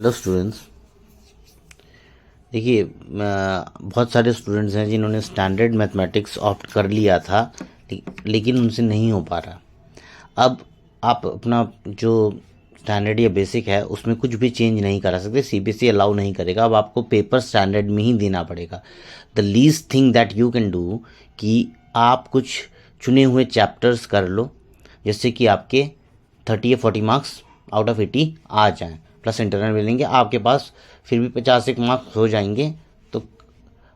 Hello students, देखिए बहुत सारे स्टूडेंट्स हैं जिन्होंने स्टैंडर्ड मैथमेटिक्स ऑप्ट कर लिया था, लेकिन उनसे नहीं हो पा रहा। अब आप अपना जो स्टैंडर्ड या बेसिक है उसमें कुछ भी चेंज नहीं करा सकते, सीबीएसई अलाउ नहीं करेगा। अब आपको पेपर स्टैंडर्ड में ही देना पड़ेगा। The least thing that you can do कि आप कुछ चुने हुए चैप्टर्स कर लो, जिससे कि आपके 30 या 40 मार्क्स आउट ऑफ 80 आ जाएं, प्लस इंटरनल मिलेंगे आपके पास, फिर भी 50 एक मार्क्स हो जाएंगे, तो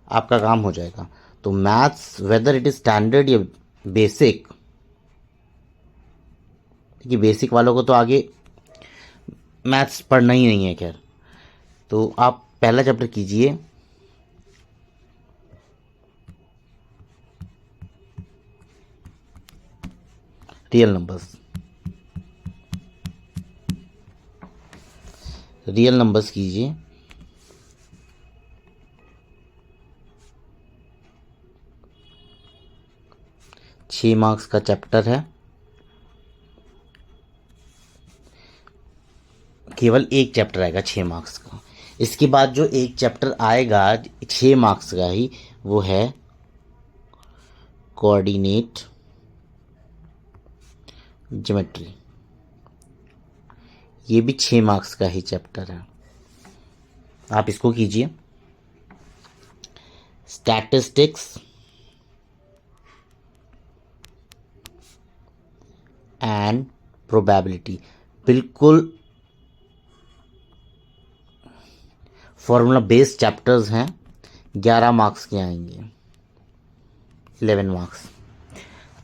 आपका काम हो जाएगा। तो maths whether it is standard या बेसिक, देखिए बेसिक वालों को तो आगे मैथ्स पढ़ना ही नहीं है। खैर, तो आप पहला चैप्टर कीजिए, रियल नंबर्स। रियल नंबर्स कीजिए। छः मार्क्स का चैप्टर है, केवल एक चैप्टर आएगा 6 मार्क्स का। इसके बाद जो एक चैप्टर आएगा 6 मार्क्स का ही, वो है कोऑर्डिनेट ज्योमेट्री। ये भी 6 मार्क्स का ही चैप्टर है, आप इसको कीजिए। स्टैटिस्टिक्स एंड प्रोबेबिलिटी, बिल्कुल फॉर्मूला बेस्ड चैप्टर्स हैं, 11 मार्क्स के आएंगे, 11 मार्क्स।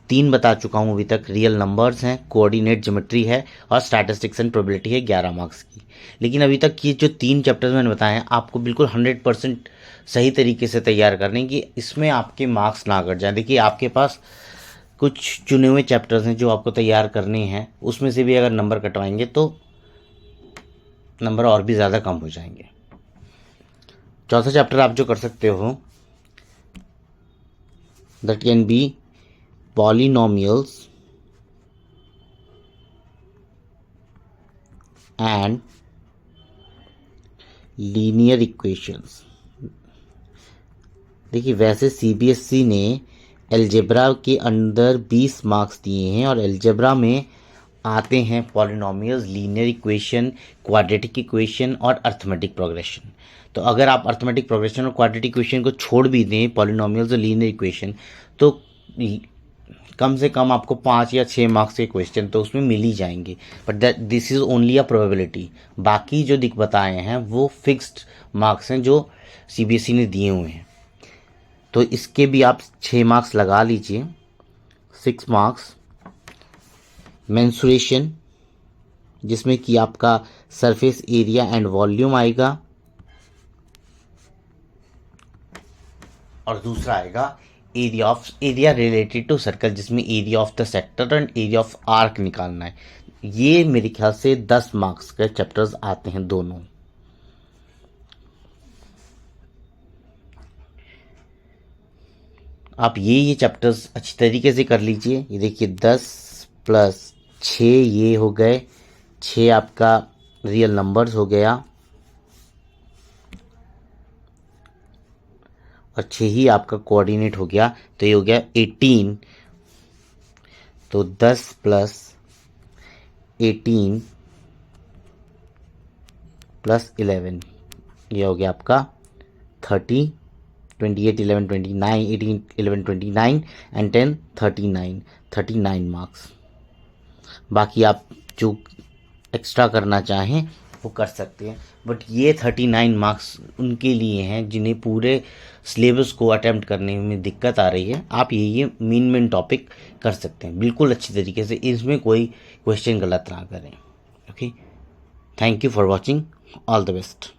3 बता चुका हूँ अभी तक, रियल नंबर्स हैं, कोऑर्डिनेट ज्योमेट्री है और स्टैटिस्टिक्स एंड प्रोबेबिलिटी है 11 मार्क्स की। लेकिन अभी तक ये जो 3 चैप्टर्स मैंने बताए हैं, आपको बिल्कुल 100% सही तरीके से तैयार करने की, इसमें आपके मार्क्स ना कट जाए। देखिए आपके पास कुछ चुने हुए चैप्टर्स हैं जो आपको तैयार करने हैं, उसमें से भी अगर नंबर कटवाएंगे तो नंबर और भी ज़्यादा कम हो जाएंगे। चौथा चैप्टर आप जो कर सकते हो, that can be polynomials and linear equations। देखिए वैसे सीबीएसई ने एलजेब्रा के अंदर 20 मार्क्स दिए हैं और एलजेब्रा में आते हैं polynomials, linear equation, quadratic equation और अर्थमेटिक प्रोग्रेशन। तो अगर आप अर्थमेटिक प्रोग्रेशन और क्वाड्रेटिक इक्वेशन को छोड़ भी दें, पॉलिनोमियल्स और लीनियर इक्वेशन, तो कम से कम आपको 5 या 6 मार्क्स के क्वेश्चन तो उसमें मिल ही जाएंगे। But that this is only a probability. बाकी जो दिख बताए हैं वो फिक्स्ड मार्क्स हैं जो सीबीएसई ने दिए हुए हैं। तो इसके भी आप 6 मार्क्स लगा लीजिए, 6 मार्क्स। मेंसुरेशन, जिसमें कि आपका सरफेस एरिया एंड वॉल्यूम आएगा, और दूसरा आएगा एरिया रिलेटेड टू सर्कल, जिसमें area of the sector and area of arc निकालना है। ये मेरे ख्याल से 10 मार्क्स के चैप्टर्स आते हैं दोनों। आप ये चैप्टर्स अच्छी तरीके से कर लीजिए। ये देखिए 10 + 6 ये हो गए, 6 आपका रियल नंबर्स हो गया और 6 ही आपका कोऑर्डिनेट हो गया, तो ये हो गया 18। तो 10 + 18 + 11, ये हो गया आपका 30, 28, 11, 29, 18, 11, 29 एंड 10, 39 मार्क्स। बाकी आप जो एक्स्ट्रा करना चाहें वो कर सकते हैं, बट ये 39 मार्क्स उनके लिए हैं जिन्हें पूरे सिलेबस को अटेम्प्ट करने में दिक्कत आ रही है। आप ये मेन टॉपिक कर सकते हैं बिल्कुल अच्छी तरीके से, इसमें कोई क्वेश्चन गलत ना करें। Okay, thank you for watching, all the best.